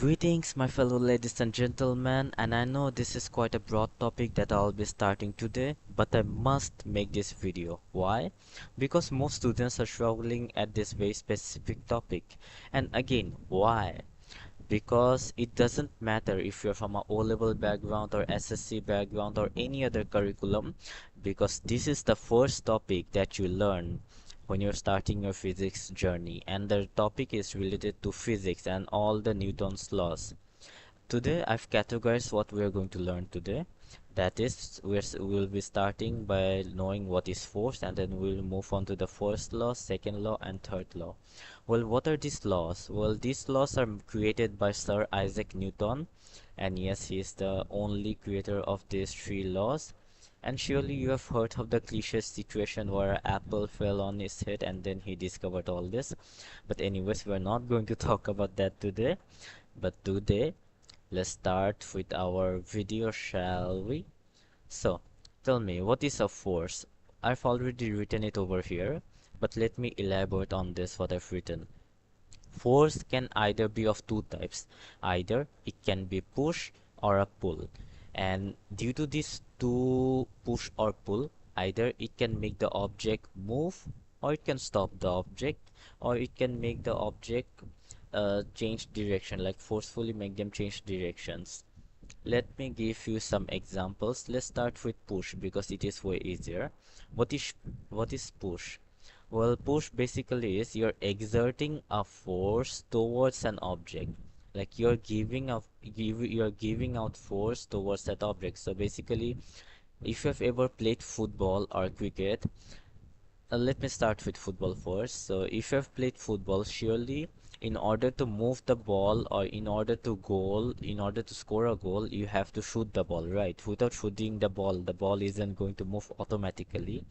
Greetings, my fellow ladies and gentlemen, and I know this is quite a broad topic that I'll be starting today, but I must make this video. Why? Because most students are struggling at this very specific topic. And again, why? Because it doesn't matter if you're from a O-level background or SSC background or any other curriculum, because this is the first topic that you learn when you're starting your physics journey, and the topic is related to physics and all the Newton's laws. Today I've categorized what we're going to learn today. That is, we'll be starting by knowing what is force, and then we'll move on to the first law, second law, and third law. Well, what are these laws? Well, these laws are created by Sir Isaac Newton, and yes, he is the only creator of these three laws. And surely you have heard of the cliche situation where an apple fell on his head and then he discovered all this. But anyways, we're not going to talk about that today. But today, let's start with our video, shall we? So, tell me, what is a force? I've already written it over here, but let me elaborate on this what I've written. Force can either be of two types. Either it can be push or a pull. And due to these two, push or pull, either it can make the object move, or it can stop the object, or it can make the object change direction, like forcefully make them change directions. Let me give you some examples. Let's start with push because it is way easier. What is what is push? Well, push basically is you're exerting a force towards an object. Like you're giving out force towards that object. So basically, if you've ever played football or cricket, let me start with football first. So if you have played football, surely in order to move the ball or in order to score a goal, you have to shoot the ball, right? Without shooting the ball isn't going to move automatically.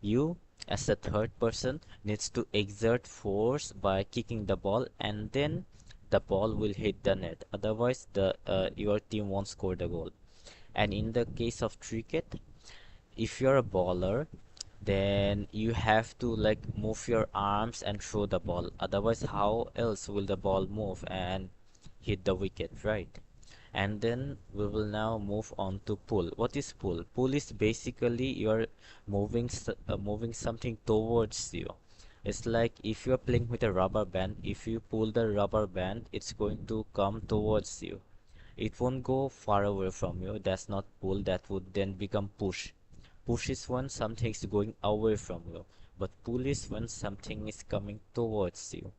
You, as a third person, needs to exert force by kicking the ball, and then the ball will hit the net. Otherwise, the your team won't score the goal. And in the case of cricket, if you're a bowler, then you have to like move your arms and throw the ball. Otherwise, how else will the ball move and hit the wicket, right? And then we will now move on to pull. What is pull? Pull is basically you're moving something towards you. It's like if you're playing with a rubber band, if you pull the rubber band, it's going to come towards you. It won't go far away from you. That's not pull. That would then become push. Push is when something is going away from you, but pull is when something is coming towards you.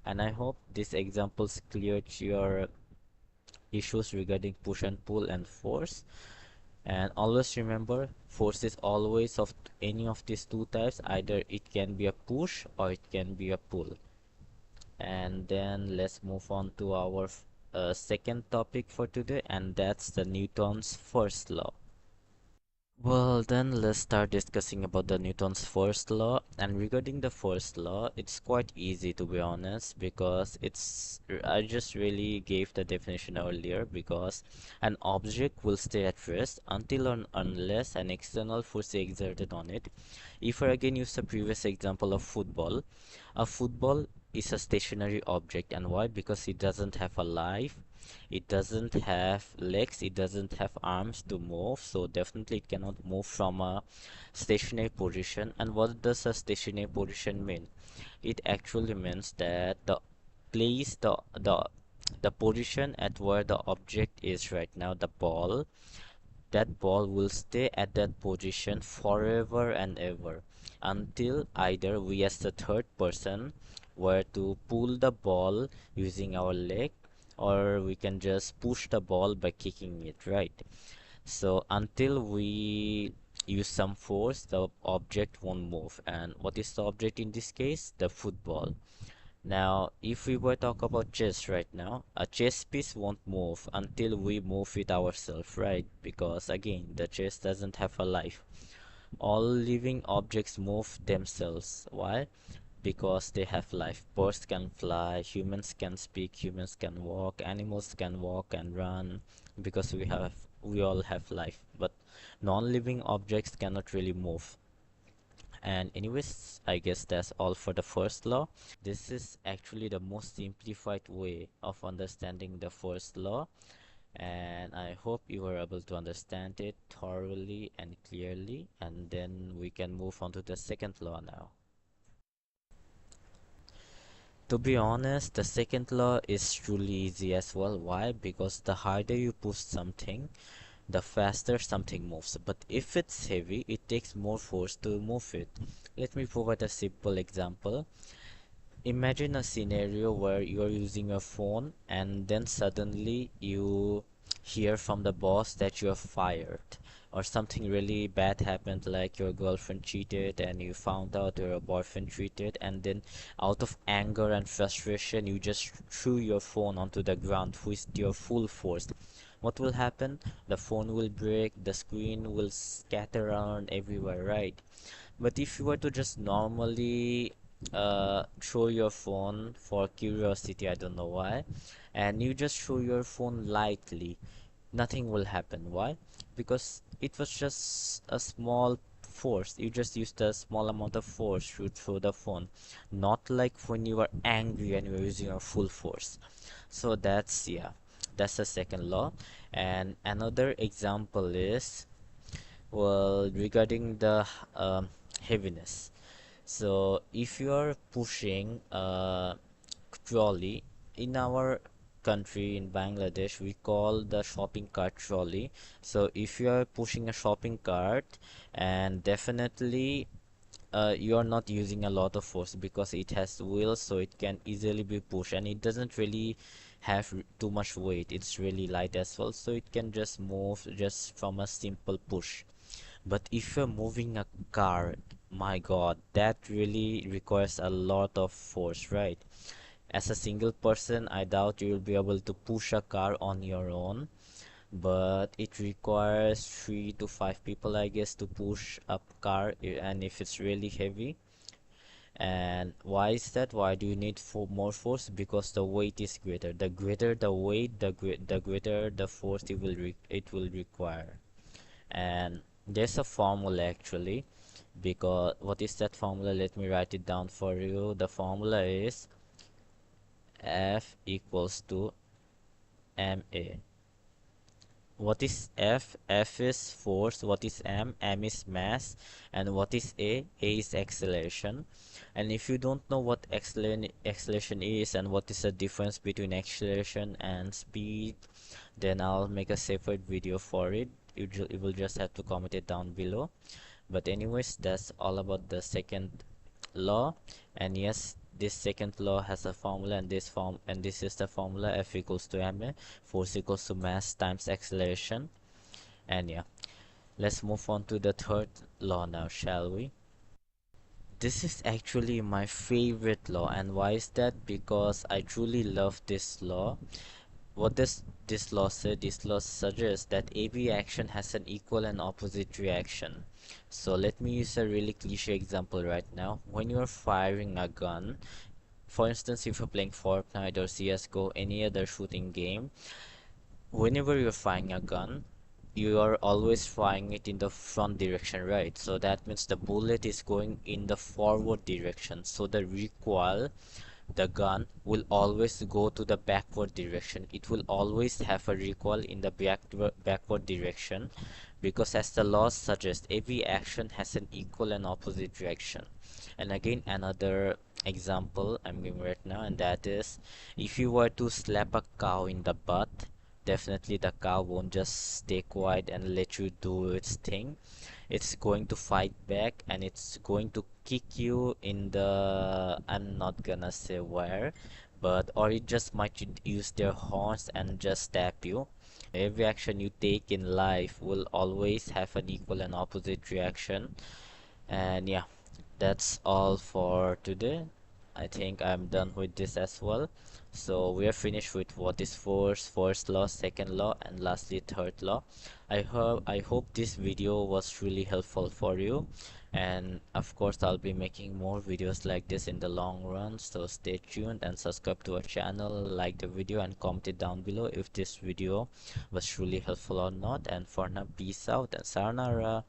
And I hope these examples cleared your issues regarding push and pull and force. And always remember, force is always of any of these two types. Either it can be a push or it can be a pull. And then let's move on to our second topic for today, and that's the Newton's first law. Well, then let's start discussing about the Newton's first law. And regarding the first law, it's quite easy to be honest, because I just really gave the definition earlier, because an object will stay at rest until or unless an external force is exerted on it. If I again use the previous example of football, a football is a stationary object. And why? Because it doesn't have a life, it doesn't have legs, it doesn't have arms to move, so definitely it cannot move from a stationary position. And what does a stationary position mean? It actually means that place the position at where the object is right now, the ball, that ball will stay at that position forever and ever, until either we as the third person were to pull the ball using our leg, or we can just push the ball by kicking it, right? So until we use some force, the object won't move. And what is the object in this case? The football. Now, if we were talk about chess right now, a chess piece won't move until we move it ourselves, right? Because again, the chess doesn't have a life. All living objects move themselves. Why? Because they have life. Birds can fly, humans can speak, humans can walk, animals can walk and run, because we all have life. But non-living objects cannot really move. And anyways, I guess that's all for the first law. This is actually the most simplified way of understanding the first law, and I hope you were able to understand it thoroughly and clearly, and then we can move on to the second law now. To be honest, the second law is truly easy as well. Why? Because the harder you push something, the faster something moves. But if it's heavy, it takes more force to move it. Let me provide a simple example. Imagine a scenario where you're using your phone and then suddenly you hear from the boss that you're fired, or something really bad happened, like your girlfriend cheated and you found out your boyfriend cheated, and then out of anger and frustration you just threw your phone onto the ground with your full force. What will happen? The phone will break, the screen will scatter around everywhere, right? But if you were to just normally throw your phone for curiosity, I don't know why, and you just throw your phone lightly, nothing will happen. Why? Because it was just a small force. You just used a small amount of force to throw the phone, not like when you are angry and you're using your full force. So that's, yeah, that's the second law. And another example is, well, regarding the heaviness. So if you are pushing a trolley, in our country, in Bangladesh, we call the shopping cart trolley. So if you are pushing a shopping cart, and definitely you are not using a lot of force because it has wheels, so it can easily be pushed, and it doesn't really have too much weight. It's really light as well, so it can just move just from a simple push. But if you're moving a car, my God, that really requires a lot of force, right? As a single person, I doubt you will be able to push a car on your own, but it requires 3 to 5 people, I guess, to push a car, and if it's really heavy. And why is that? Why do you need more force? Because the weight is greater. The greater the weight, the greater the force it will require. And there's a formula actually, because what is that formula? Let me write it down for you. The formula is F equals to ma. What is F? F is force. What is m? M is mass. And what is a? A is acceleration. And if you don't know what acceleration is and what is the difference between acceleration and speed, then I'll make a separate video for it. You will just have to comment it down below. But anyways, that's all about the second law. And yes, this second law has a formula, and this is the formula: F equals to ma, force equals to mass times acceleration. And yeah, let's move on to the third law now, shall we? This is actually my favorite law. And why is that? Because I truly love this law. What does this law say? This law suggests that every action has an equal and opposite reaction. So let me use a really cliche example right now. When you're firing a gun, for instance, if you're playing Fortnite or CSGO, any other shooting game, whenever you're firing a gun, you are always firing it in the front direction, right? So that means the bullet is going in the forward direction. So the recoil, the gun will always go to the backward direction. It will always have a recoil in the backward direction, because as the law suggests, every action has an equal and opposite reaction. And again, another example I'm giving right now, and that is, if you were to slap a cow in the butt, definitely the cow won't just stay quiet and let you do its thing. It's going to fight back, and it's going to kick you in the, I'm not gonna say where, but or it just might use their horns and just stab you. Every action you take in life will always have an equal and opposite reaction. And yeah, that's all for today. I think I'm done with this as well. So we are finished with what is first law, second law, and lastly third law. I hope this video was really helpful for you. And of course, I'll be making more videos like this in the long run. So stay tuned and subscribe to our channel, like the video, and comment it down below if this video was truly helpful or not. And for now, peace out and sayonara.